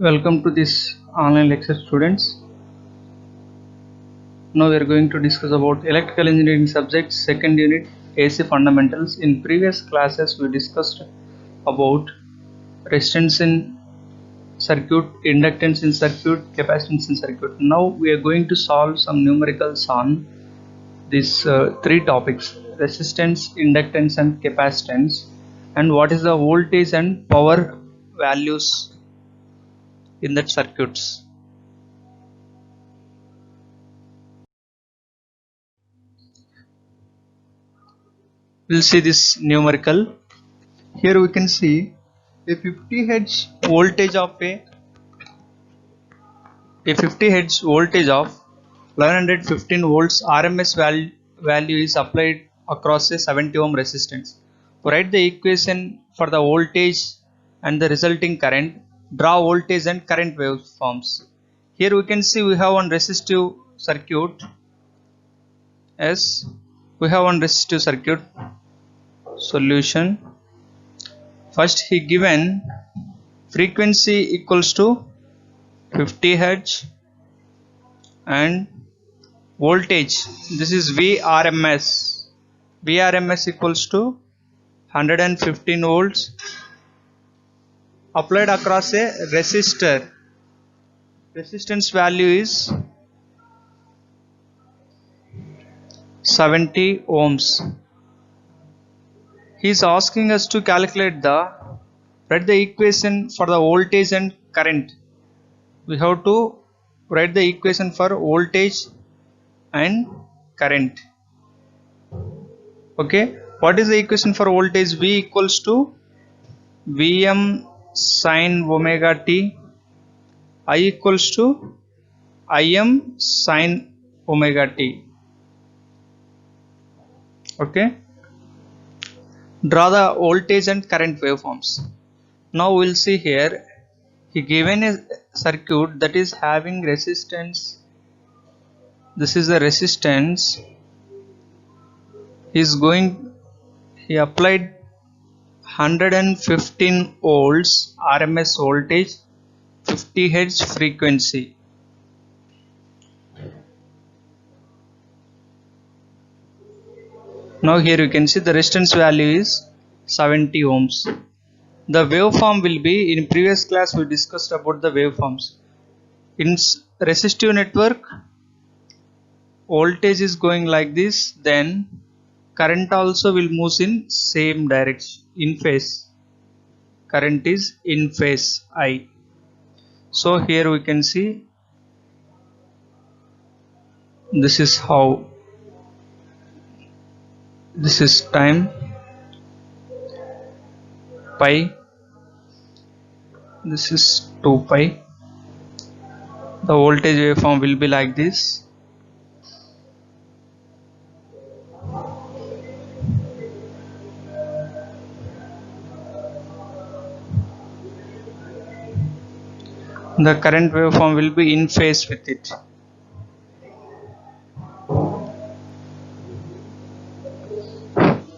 Welcome to this online lecture, students. Now we are going to discuss about electrical engineering subject second unit AC fundamentals. In previous classes we discussed about resistance in circuit, inductance in circuit, capacitance in circuit. Now we are going to solve some numericals on these three topics: resistance, inductance and capacitance, and what is the voltage and power values in that circuits. We'll see this numerical. Here we can see a 50 Hz voltage of a 50 Hz voltage of 1115 volts RMS value is applied across a 70 ohm resistance. Write the equation for the voltage and the resulting current. Draw voltage and current waveforms. Here we can see we have one resistive circuit. Yes, we have one resistive circuit. Solution. First he given frequency equals to 50 Hz and voltage, this is Vrms. Vrms equals to 115 volts applied across a resistor. Resistance value is 70 ohms. He is asking us to calculate write the equation for the voltage and current. We have to write the equation for voltage and current. Okay, what is the equation for voltage? V equals to Vm sin omega t. I equals to Im sin omega t. Okay, draw the voltage and current waveforms. Now we'll see here he given a circuit that is having resistance. This is the resistance. He applied 115 volts RMS voltage, 50 Hz frequency. Now here you can see the resistance value is 70 ohms. The waveform will be, in previous class we discussed about the waveforms. In resistive network, voltage is going like this, then current also will move in same direction, in phase. Current is in phase I. So here we can see this is how, this is time pi, this is 2 pi. The voltage waveform will be like this. The current waveform will be in phase with it.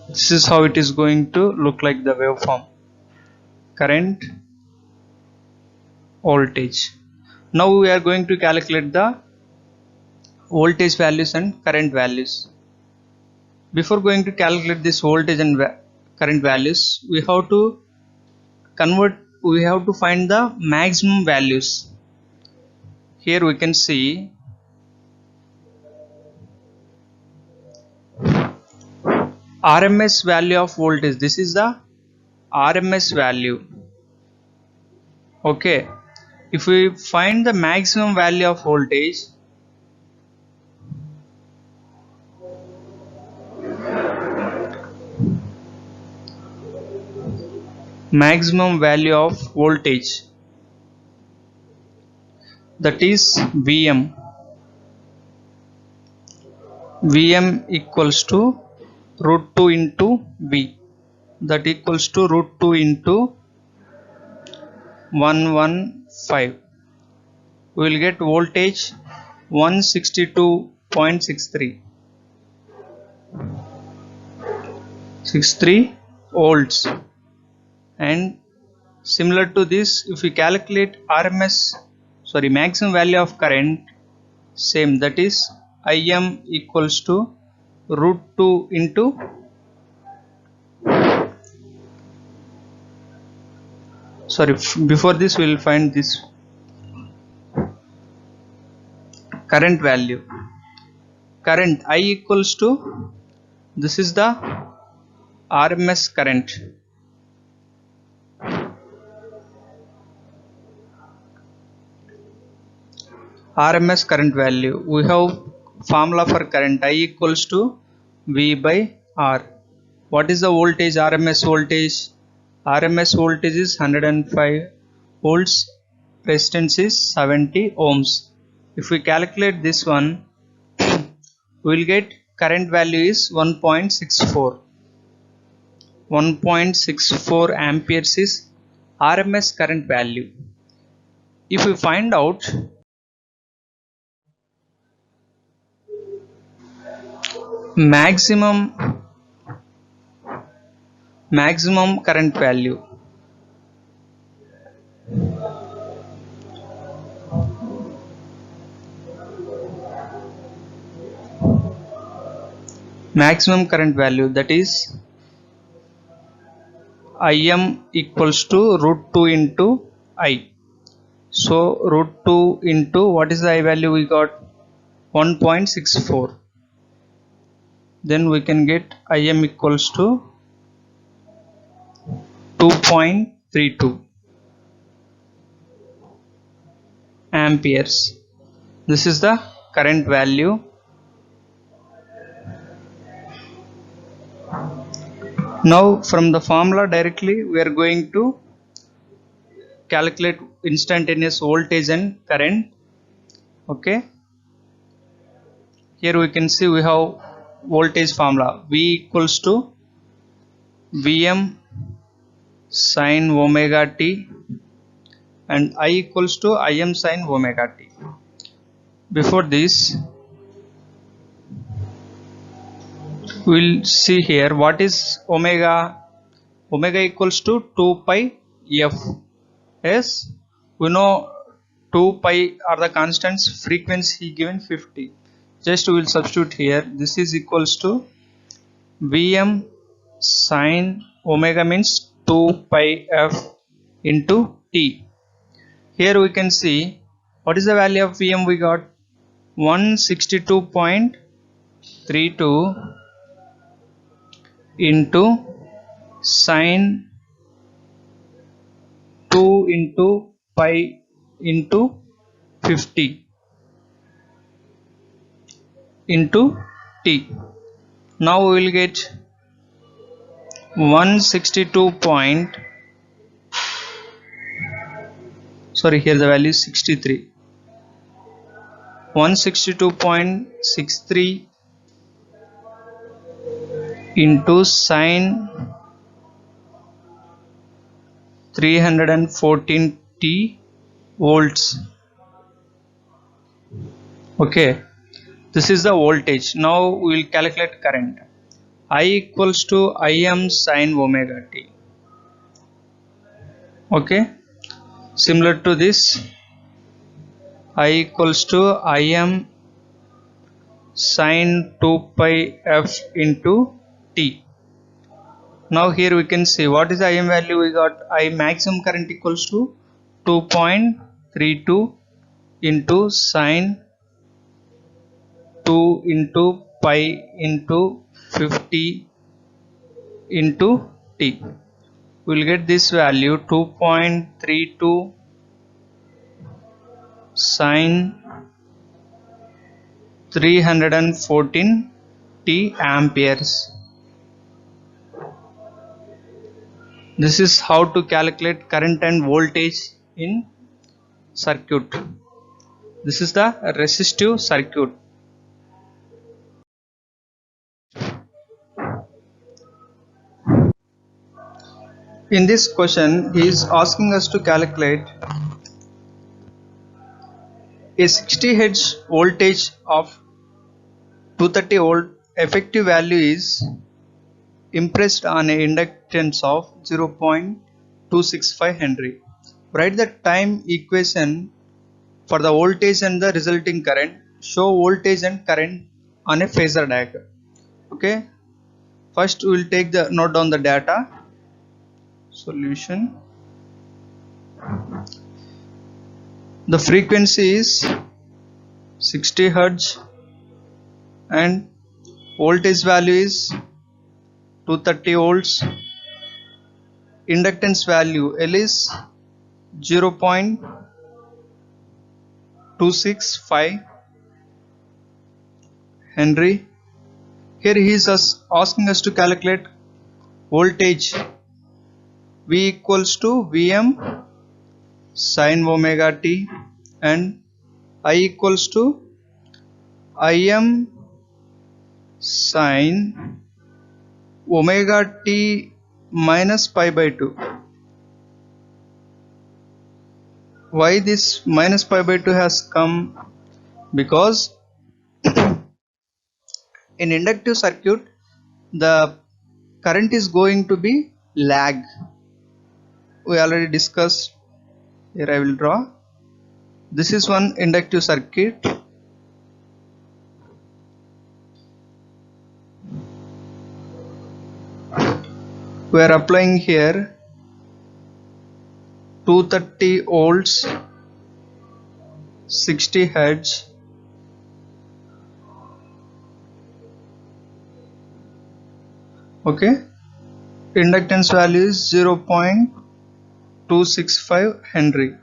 This is how it is going to look like, the waveform. Current, voltage. Now we are going to calculate the voltage values and current values. Before going to calculate this voltage and current values, we have to find the maximum values. Here we can see RMS value of voltage. This is the RMS value. Okay, if we find the maximum value of voltage, that is Vm. Vm equals to root 2 into V, that equals to root 2 into 115. We will get voltage 162.63 volts and Similar to this, if we calculate maximum value of current, same, that is Im equals to root 2 into before this we will find this current value. Current I equals to, this is the RMS current. RMS current value. We have formula for current I equals to V by R. What is the voltage? RMS voltage. RMS voltage is 105 volts. Resistance is 70 ohms. If we calculate this one, we will get current value is 1.64. 1.64 amperes is RMS current value. If we find out maximum current value, that is Im equals to root 2 into I. So root 2 into, what is the I value we got? 1.64. Then we can get Im equals to 2.32 amperes. This is the current value. Now from the formula directly we are going to calculate instantaneous voltage and current. Okay, here we can see we have voltage formula. V equals to Vm sin omega t and I equals to Im sin omega t. Before this, we will see here what is omega. Omega equals to 2 pi f. Yes, we know 2 pi are the constants. Frequency given 50. Just we will substitute here. This is equals to Vm sin omega means 2 pi f into t. Here we can see what is the value of Vm we got? 162.32 into sin 2 into pi into 50 into t. Now we will get 162 point, here the value is 63. 162.63 into sin 314 t volts. Okay, this is the voltage. Now we will calculate current. I equals to Im sin omega t. Okay, similar to this, I equals to Im sin 2 pi f into t. Now here we can see what is the Im value we got. I maximum current equals to 2.32 into sin 2 into pi into 50 into t. We will get this value 2.32 sin 314 t amperes. This is how to calculate current and voltage in circuit. This is the resistive circuit. In this question, he is asking us to calculate a 60 Hz voltage of 230 volt. Effective value is impressed on a inductance of 0.2 265 Henry. Write the time equation for the voltage and the resulting current. Show voltage and current on a phasor diagram. Okay. First we will note down the data. Solution. The frequency is 60 Hz and voltage value is 230 volts. Inductance value L is 0.265 Henry. Here he is asking us to calculate voltage. V equals to Vm sin omega t and I equals to Im sin omega t minus pi by 2. Why this minus pi by 2 has come? Because in inductive circuit the current is going to be lag. We already discussed. Here I will draw. This is one inductive circuit. We are applying here 230 volts, 60 Hz. Okay. Inductance value is 0.265 Henry.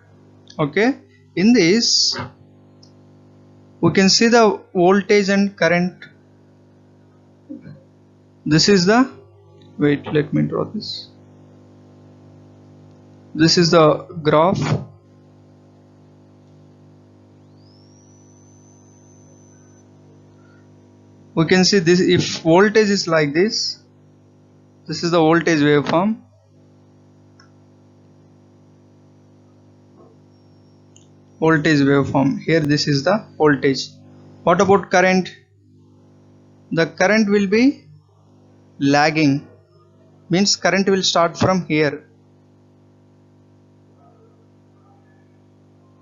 Okay. In this we can see the voltage and current. This is the, wait, let me draw this. This is the graph. We can see this, if voltage is like this is the voltage waveform. Here this is the voltage. What about current? The current will be lagging, means current will start from here,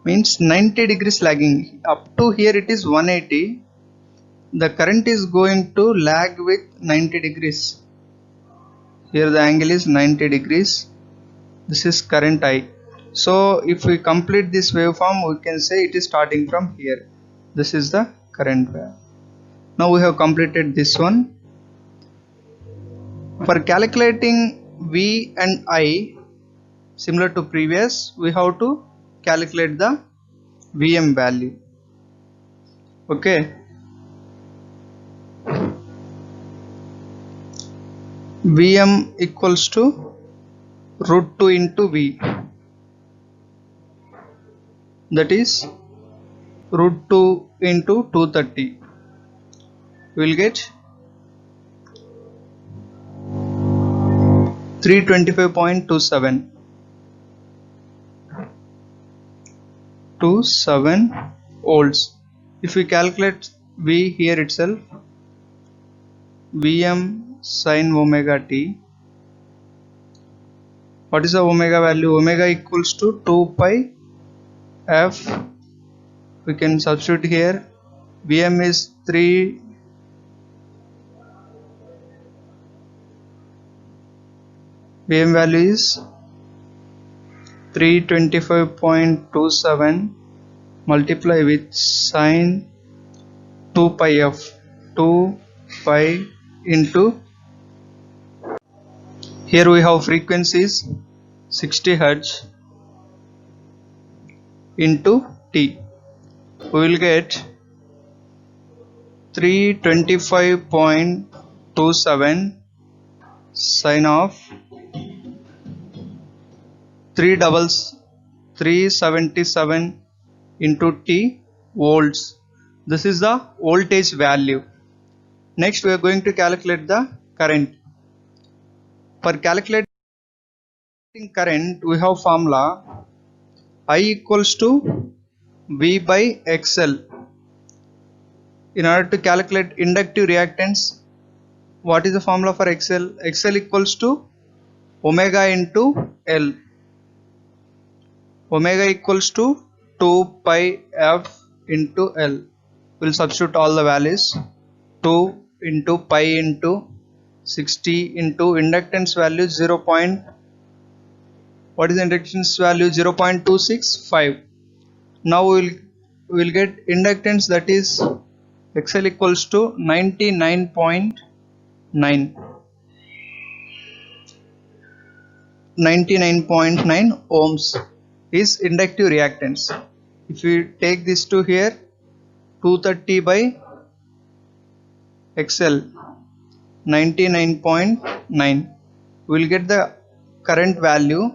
means 90 degrees lagging. Up to here it is 180. The current is going to lag with 90 degrees. Here the angle is 90 degrees. This is current I. So if we complete this waveform, we can say it is starting from here. This is the current wave. Now we have completed this one. For calculating V and I, similar to previous, we have to calculate the Vm value. Okay. Vm equals to root 2 into V, that is root 2 into 230. We will get 325.27 volts. If we calculate V here itself, Vm sin omega t. What is the omega value? Omega equals to 2 pi f. We can substitute here. Vm is 3. Vm value is 325.27 multiply with sin 2 pi f. 2 pi into, here we have frequencies 60 Hz into t. We will get 325.27 sin of 377 into t volts. This is the voltage value. Next we are going to calculate the current. For calculating current, we have formula I equals to V by XL. In order to calculate inductive reactance, what is the formula for XL? XL equals to omega into L. Omega equals to 2 pi f into L. We'll substitute all the values. 2 into pi into 60 into inductance value 0. What is the inductance value? 0.265. Now we will get inductance, that is XL equals to 99.9 ohms is inductive reactance. If we take this to here, 230 by XL 99.9, we will get the current value,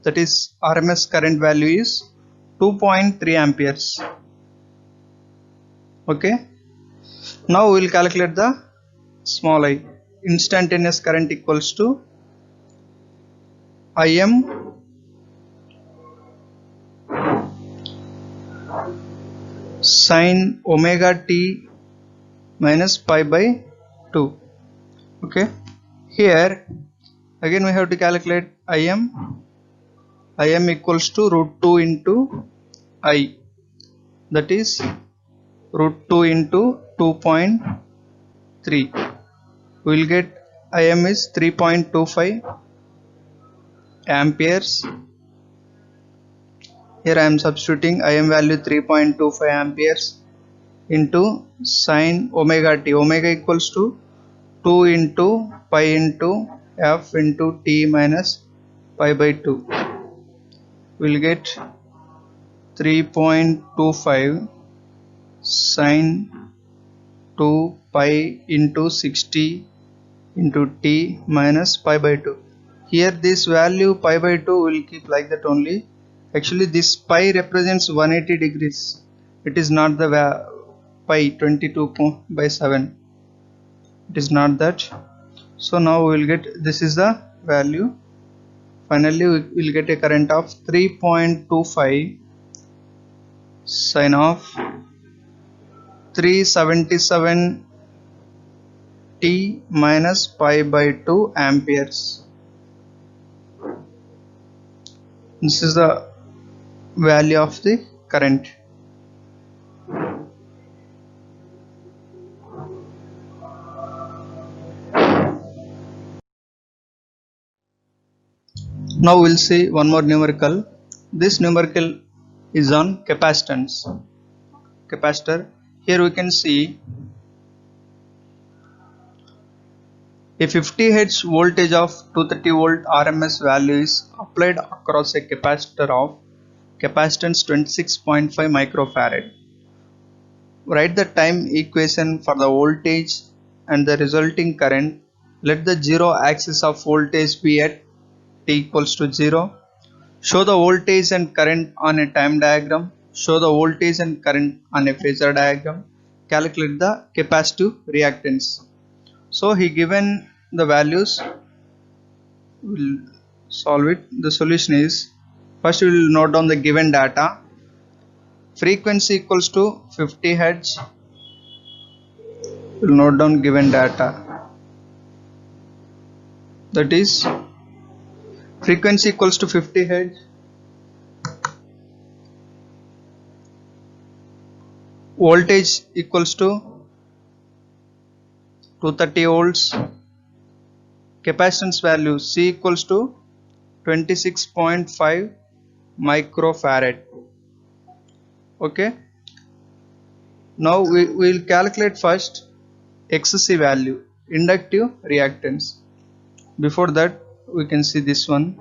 that is RMS current value is 2.3 amperes. Okay, now we will calculate the small I. Instantaneous current equals to Im sin omega t minus pi by 2. Okay, here again we have to calculate Im equals to root 2 into I, that is root 2 into 2.3. we will get Im is 3.25 amperes. Here I am substituting Im value 3.25 amperes into sin omega t. Omega equals to 2 into pi into f into t minus pi by 2. We will get 3.25 sin 2 pi into 60 into t minus pi by 2. Here this value pi by 2 will keep like that only. Actually this pi represents 180 degrees. It is not the pi 22 by 7. It is not that. So now we will get, this is the value. Finally we will get a current of 3.25 sin of 377 t minus pi by 2 amperes. This is the value of the current. Now we'll see one more numerical. This numerical is on capacitance. Capacitor. Here we can see a 50 Hz voltage of 230 volt RMS value is applied across a capacitor of capacitance 26.5 microfarad. Write the time equation for the voltage and the resulting current. Let the zero axis of voltage be at t equals to 0. Show the voltage and current on a time diagram. Show the voltage and current on a phasor diagram. Calculate the capacitive reactance. So he given the values, we'll solve it. The solution is, first we will note down the given data. Frequency equals to 50 Hz. We'll note down given data, that is frequency equals to 50 Hz. Voltage equals to 230 volts. Capacitance value C equals to 26.5 microfarad. Okay. Now we will calculate first XC value, inductive reactance. Before that we can see this one.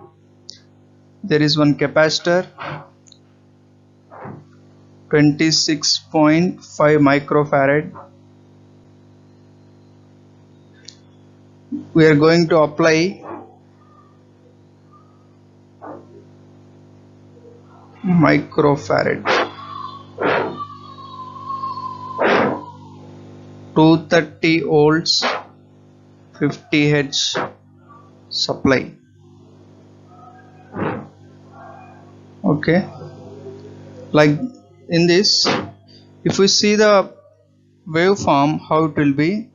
There is one capacitor, 26.5 microfarad. We are going to apply microfarad, 230 volts, 50 Hz supply. Okay, like in this, if we see the waveform, how it will be.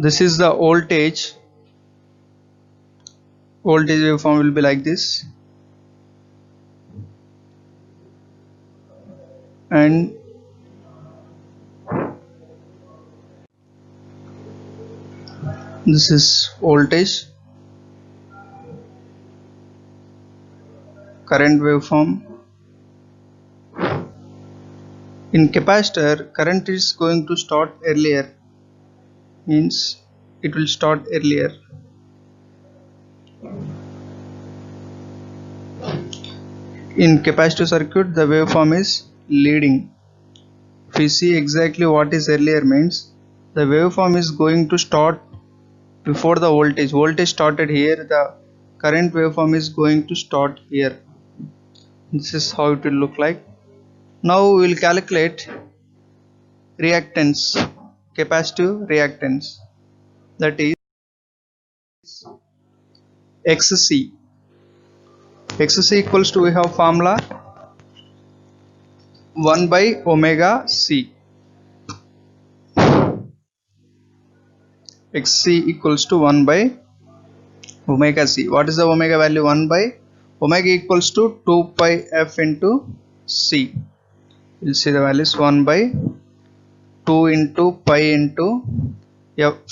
This is the voltage voltage waveform will be like this, and this is voltage, current waveform. In capacitor, current is going to start earlier, means it will start earlier. In capacitor circuit, the waveform is leading. If we see exactly what is earlier means, the waveform is going to start before the voltage. Voltage started here, the current waveform is going to start here. This is how it will look like. Now we will calculate reactance, capacitive reactance, that is XC. XC equals to, we have formula 1 by omega C. XC equals to 1 by omega C. What is the omega value? 1 by omega equals to 2 pi f into C. We'll see the values 1 by 2 into pi into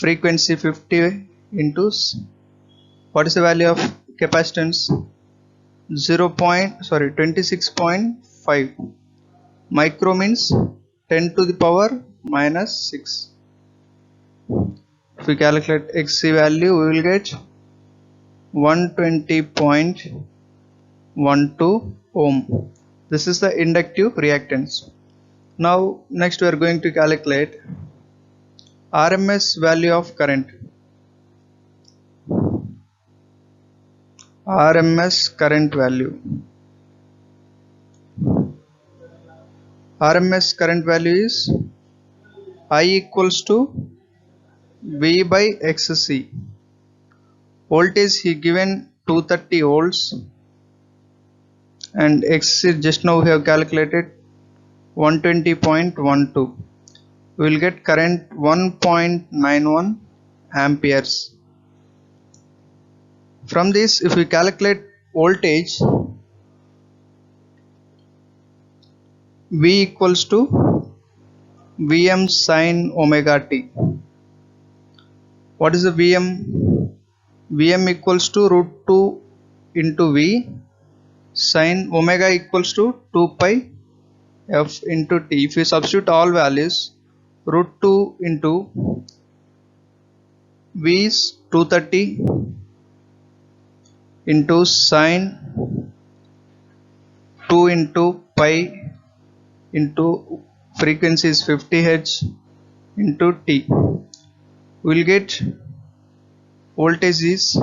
frequency 50 into what is the value of capacitance? 26.5 micro means 10 to the power minus 6. If we calculate XC value, we will get 120.12 ohm. This is the inductive reactance. Now next we are going to calculate RMS value of current. RMS current value. RMS current value is I equals to V by XC. Voltage he given 230 volts and XC just now we have calculated 120.12. We will get current 1.91 amperes. From this, if we calculate voltage, V equals to Vm sin omega t. What is the Vm? Vm equals to root 2 into V sin omega equals to 2 pi f into t. If we substitute all values, root 2 into V is 230 into sin 2 into pi into frequency is 50 Hz into t. We will get voltage is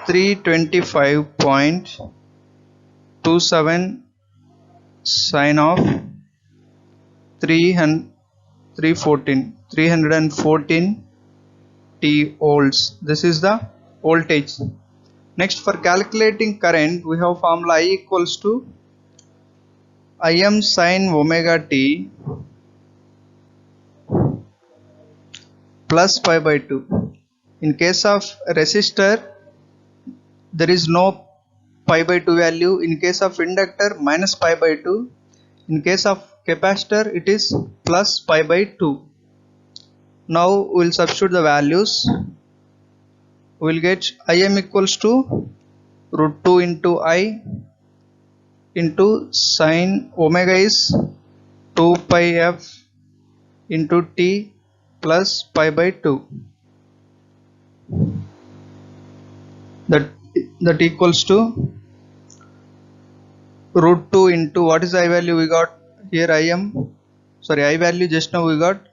325.27 sin of 314 T volts. This is the voltage. Next, for calculating current, we have formula I equals to Im sin omega t plus pi by 2. In case of resistor, there is no pi by 2 value. In case of inductor, minus pi by 2. In case of capacitor, it is plus pi by 2. Now we will substitute the values. We will get Im equals to root 2 into I into sin omega is 2 pi f into t plus pi by 2. That equals to root 2 into, what is the I value we got here? I value just now we got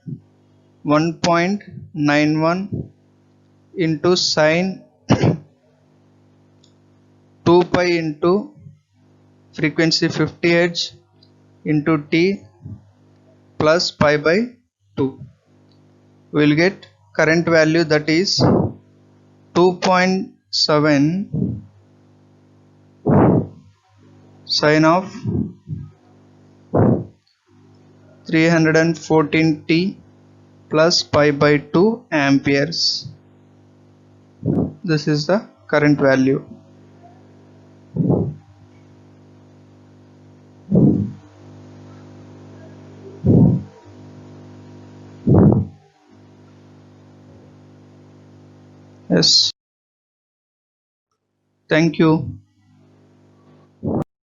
1.91 into sin 2 pi into frequency 50 Hz into t plus pi by 2. We will get current value, that is 2.7 sin of 314 T plus pi by 2 amperes. this is the current value. Yes, thank you.